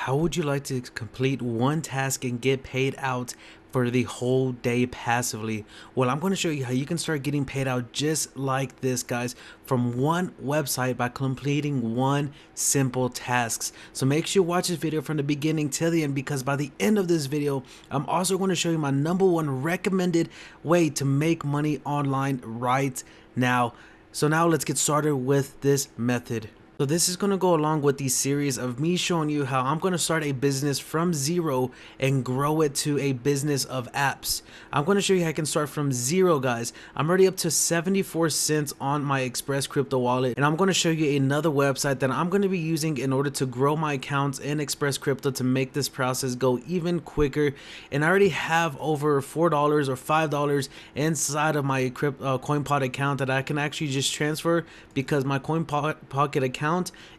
How would you like to complete one task and get paid out for the whole day passively? Well, I'm going to show you how you can start getting paid out just like this, guys, from one website by completing one simple tasks. So make sure you watch this video from the beginning till the end, because by the end of this video, I'm also going to show you my #1 recommended way to make money online right now. So now let's get started with this method. So this is going to go along with the series of me showing you how I'm going to start a business from zero and grow it to a business of apps. I'm going to show you how I can start from zero, guys. I'm already up to 74 cents on my Express Crypto wallet, and I'm going to show you another website that I'm going to be using in order to grow my accounts in Express Crypto to make this process go even quicker. And I already have over $4 or $5 inside of my CoinPod account that I can actually just transfer, because my CoinPocket account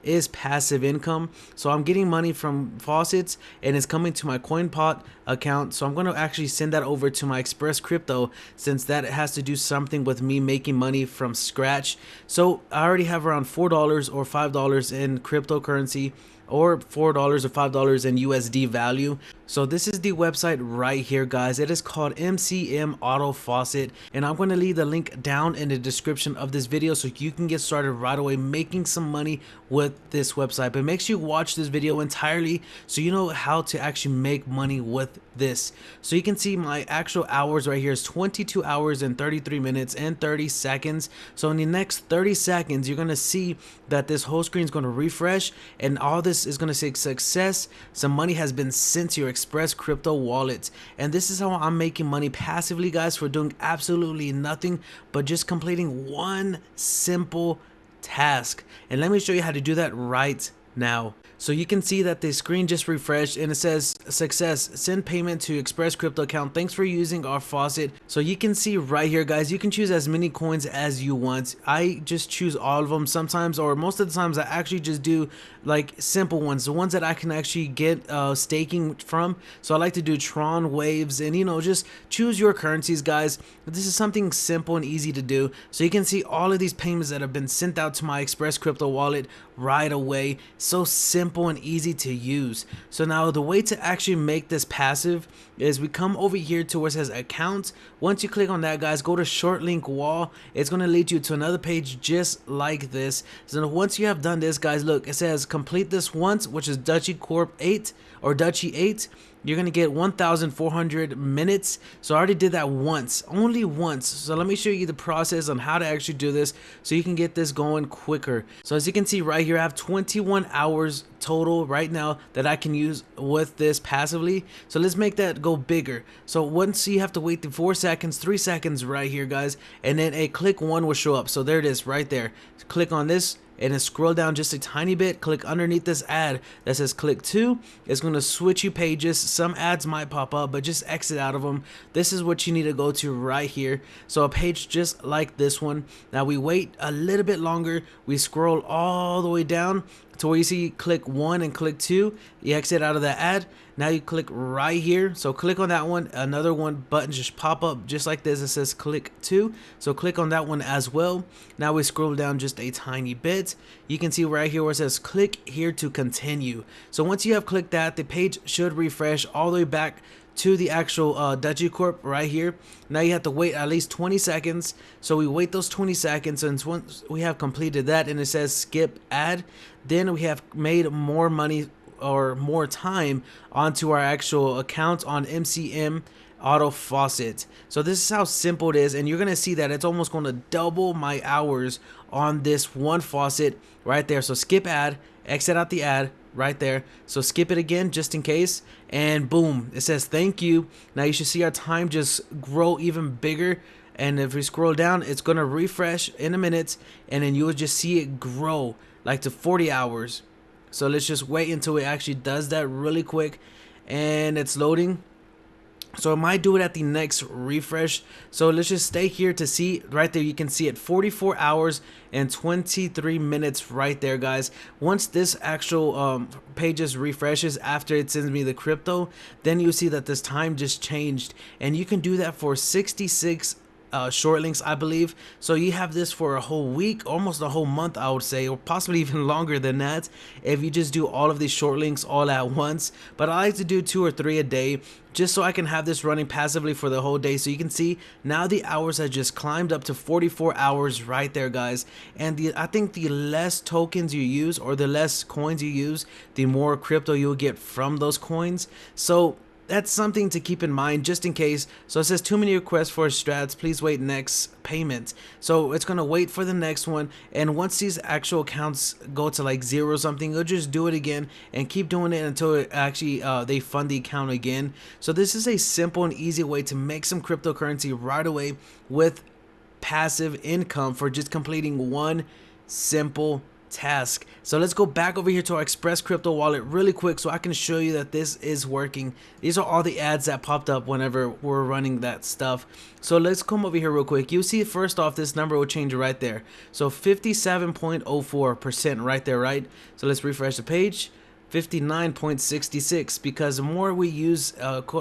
is passive income. So I'm getting money from faucets and it's coming to my CoinPot account. So I'm going to actually send that over to my Express Crypto, since that has to do something with me making money from scratch. So I already have around $4 or $5 in cryptocurrency, or $4 or $5 in USD value. So this is the website right here, guys. It is called MCM Auto Faucet, and I'm going to leave the link down in the description of this video so you can get started right away making some money with this website. But make sure you watch this video entirely so you know how to actually make money with this. So you can see my actual hours right here is 22 hours and 33 minutes and 30 seconds. So in the next 30 seconds, you're going to see that this whole screen is going to refresh, and all this is going to say success. Some money has been sent to your Express Crypto wallet. And this is how I'm making money passively, guys, for doing absolutely nothing but just completing one simple task. And let me show you how to do that right now. So you can see that the screen just refreshed and it says success, send payment to Express Crypto account, thanks for using our faucet. So you can see right here, guys, you can choose as many coins as you want. I just choose all of them sometimes, or most of the times I actually just do like simple ones, the ones that I can actually get staking from. So I like to do Tron, Waves, and just choose your currencies, guys. This is something simple and easy to do. So you can see all of these payments that have been sent out to my Express Crypto wallet right away. So simple and easy to use. So now the way to actually make this passive is we come over here to where it says accounts. Once you click on that, guys, go to short link wall. It's going to lead you to another page just like this. So once you have done this, guys, look, it says complete this once, which is Dutchy Corp 8 or Dutchy 8. You're going to get 1,400 minutes. So I already did that once, only once. So let me show you the process on how to actually do this so you can get this going quicker. So as you can see right here, I have 21 hours total right now that I can use with this passively. So let's make that go bigger. So once you have to wait the 4 seconds, 3 seconds right here, guys, and then a click 1 will show up. So there it is right there. Click on this and then scroll down just a tiny bit, click underneath this ad that says click 2. It's going to switch you pages. Some ads might pop up, but just exit out of them. This is what you need to go to right here. So a page just like this one. Now we wait a little bit longer. We scroll all the way down to where you see click 1 and click 2. You exit out of that ad. Now you click right here. So click on that one. Another one button just pop up just like this. It says click 2. So click on that one as well. Now we scroll down just a tiny bit. You can see right here where it says click here to continue. So once you have clicked that, the page should refresh all the way back to the actual Dutchy Corp right here. Now you have to wait at least 20 seconds. So we wait those 20 seconds, and once we have completed that and it says skip ad, then we have made more money or more time onto our actual account on MCM Auto Faucet. So this is how simple it is, and you're gonna see that it's almost going to double my hours on this one faucet right there. So skip ad, exit out the ad right there. So skip it again just in case, and boom, it says thank you. Now you should see our time just grow even bigger. And if we scroll down, it's gonna refresh in a minute, and then you will just see it grow like to 40 hours. So let's just wait until it actually does that really quick, and it's loading. So it might do it at the next refresh. So let's just stay here to see right there. You can see it 44 hours and 23 minutes right there, guys. Once this actual page just refreshes after it sends me the crypto, then you see that this time just changed, and you can do that for 66 short links, I believe. So you have this for a whole week, almost a whole month, I would say, or possibly even longer than that if you just do all of these short links all at once. But I like to do 2 or 3 a day, just so I can have this running passively for the whole day. So you can see now the hours have just climbed up to 44 hours right there, guys. And I think the less tokens you use, or the less coins you use, the more crypto you'll get from those coins. So that's something to keep in mind just in case. So it says too many requests for strats, please wait next payment. So it's gonna wait for the next one, and once these actual accounts go to like 0 or something, you'll just do it again and keep doing it until it actually they fund the account again. So this is a simple and easy way to make some cryptocurrency right away with passive income for just completing one simple task. So let's go back over here to our Express Crypto wallet really quick so I can show you that this is working. These are all the ads that popped up whenever we're running that stuff. So let's come over here real quick. You see, first off, this number will change right there. So 57.04% right there, right? So let's refresh the page. 59.66, because the more we use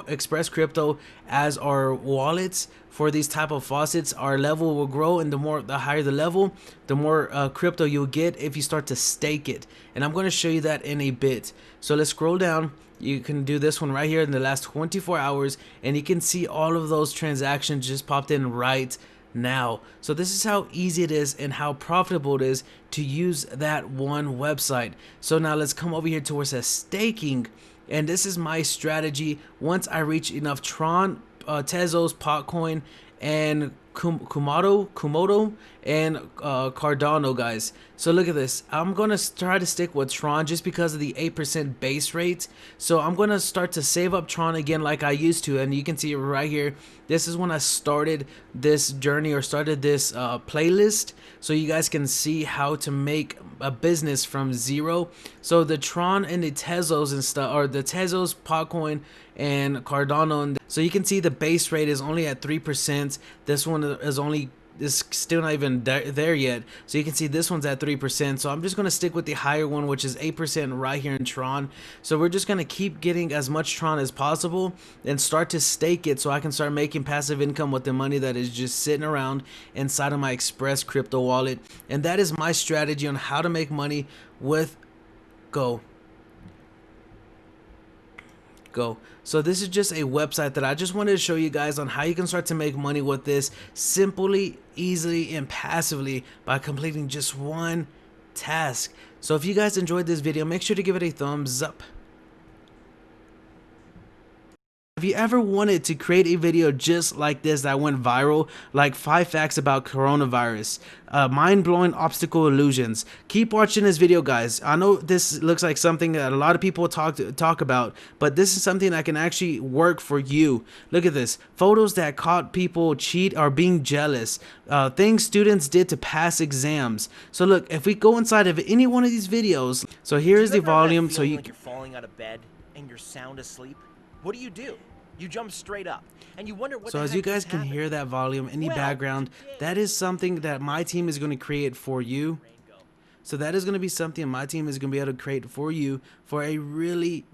Express Crypto as our wallets for these type of faucets, our level will grow, and the higher the level, the more crypto you'll get if you start to stake it. And I'm going to show you that in a bit. So let's scroll down. You can do this one right here in the last 24 hours, and you can see all of those transactions just popped in right now. So this is how easy it is and how profitable it is to use that one website. So now let's come over here to where it says staking, and this is my strategy. Once I reach enough Tron, Tezos, Potcoin, and Kumodo and Cardano, guys. So look at this. I'm gonna try to stick with Tron just because of the 8% base rate. So I'm gonna start to save up Tron again like I used to, and you can see it right here. This is when I started this journey, or started this playlist, so you guys can see how to make a business from 0. So the Tron and the Tezos and stuff, or the Tezos, Potcoin, and Cardano, and so you can see the base rate is only at 3%. This one is still not even there yet. So you can see this one's at 3%. So I'm just going to stick with the higher one, which is 8% right here in Tron. So we're just going to keep getting as much Tron as possible and start to stake it so I can start making passive income with the money that is just sitting around inside of my Express Crypto wallet. And that is my strategy on how to make money with Go. So this is just a website that I just wanted to show you guys on how you can start to make money with this simply, easily, and passively by completing just one task. So if you guys enjoyed this video, make sure to give it a thumbs up. Have you ever wanted to create a video just like this that went viral, like 5 facts about coronavirus, mind-blowing obstacle illusions? Keep watching this video, guys. I know this looks like something that a lot of people talk about, but this is something that can actually work for you. Look at this. Photos that caught people cheat or being jealous. Things students did to pass exams. So look, if we go inside of any one of these videos, so here is the volume. So like you're falling out of bed and you're sound asleep. What do? You jump straight up and you wonder what. So as you guys can hear that volume in the background, that is something that my team is going to create for you. So that is going to be something my team is going to be able to create for you for a really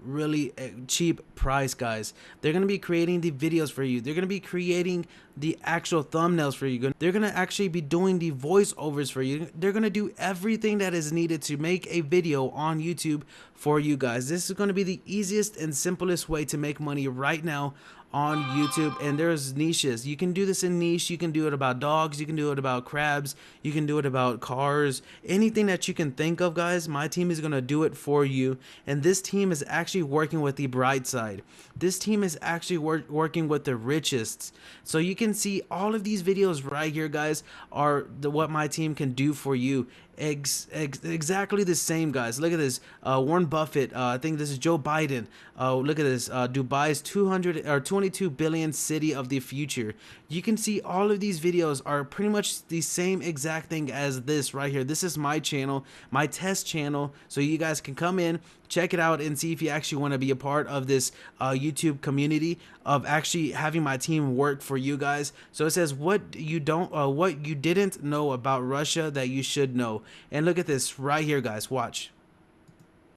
cheap price, guys. They're going to be creating the videos for you. They're going to be creating the actual thumbnails for you. They're going to actually be doing the voiceovers for you. They're going to do everything that is needed to make a video on YouTube for you guys. This is going to be the easiest and simplest way to make money right now on YouTube. And there's niches. You can do this in niche. You can do it about dogs, you can do it about crabs, you can do it about cars, anything that you can think of, guys. My team is going to do it for you. And this team is actually working with the bright side. This team is actually working with the richest. So you can see all of these videos right here, guys, are what my team can do for you. Exactly the same, guys. Look at this. Warren Buffett. I think this is Joe Biden. Look at this. Dubai's 22 billion city of the future. You can see all of these videos are pretty much the same exact thing as this right here. This is my channel, my test channel. So you guys can come in, check it out, and see if you actually want to be a part of this YouTube community of actually having my team work for you guys. So it says what you didn't know about Russia that you should know. And look at this right here, guys. Watch.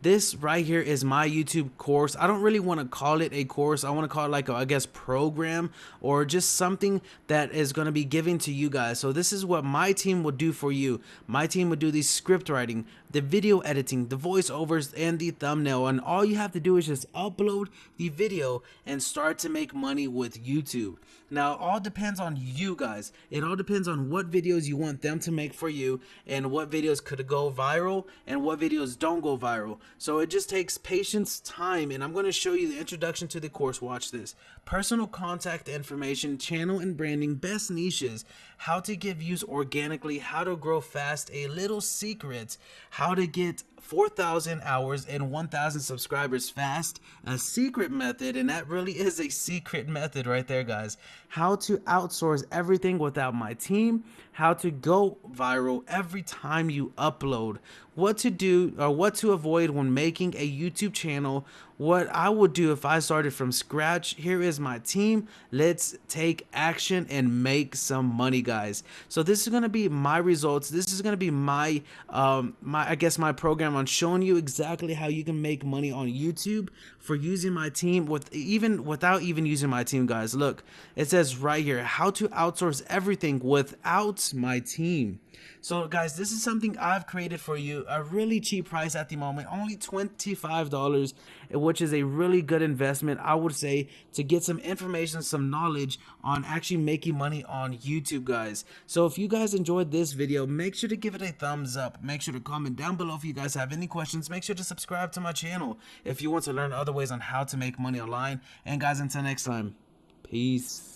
This right here is my YouTube course. I don't really want to call it a course. I want to call it like a, I guess, program, or just something that is going to be given to you guys. So this is what my team would do for you. My team would do the script writing, the video editing, the voiceovers, and the thumbnail. And all you have to do is just upload the video and start to make money with YouTube. Now, it all depends on you guys. It all depends on what videos you want them to make for you, and what videos could go viral and what videos don't go viral. So it just takes patience, time, and I'm going to show you the introduction to the course. Watch this. Personal contact information, channel and branding, best niches, how to get views organically, how to grow fast, a little secret, how to get 4,000 hours and 1,000 subscribers fast, a secret method, and that really is a secret method right there, guys. How to outsource everything without my team, how to go viral every time you upload, what to do or what to avoid when making a YouTube channel, what I would do if I started from scratch. Here is my team. Let's take action and make some money, guys. So this is going to be my results. This is going to be my I guess my program on showing you exactly how you can make money on YouTube for using my team, without even using my team, guys. Look, it says right here, how to outsource everything without my team. So guys, this is something I've created for you, a really cheap price at the moment, only $25, which is a really good investment, I would say, to get some information, some knowledge on actually making money on YouTube, guys. So if you guys enjoyed this video, make sure to give it a thumbs up. Make sure to comment down below if you guys have any questions. Make sure to subscribe to my channel if you want to learn other ways on how to make money online. And guys, until next time, peace.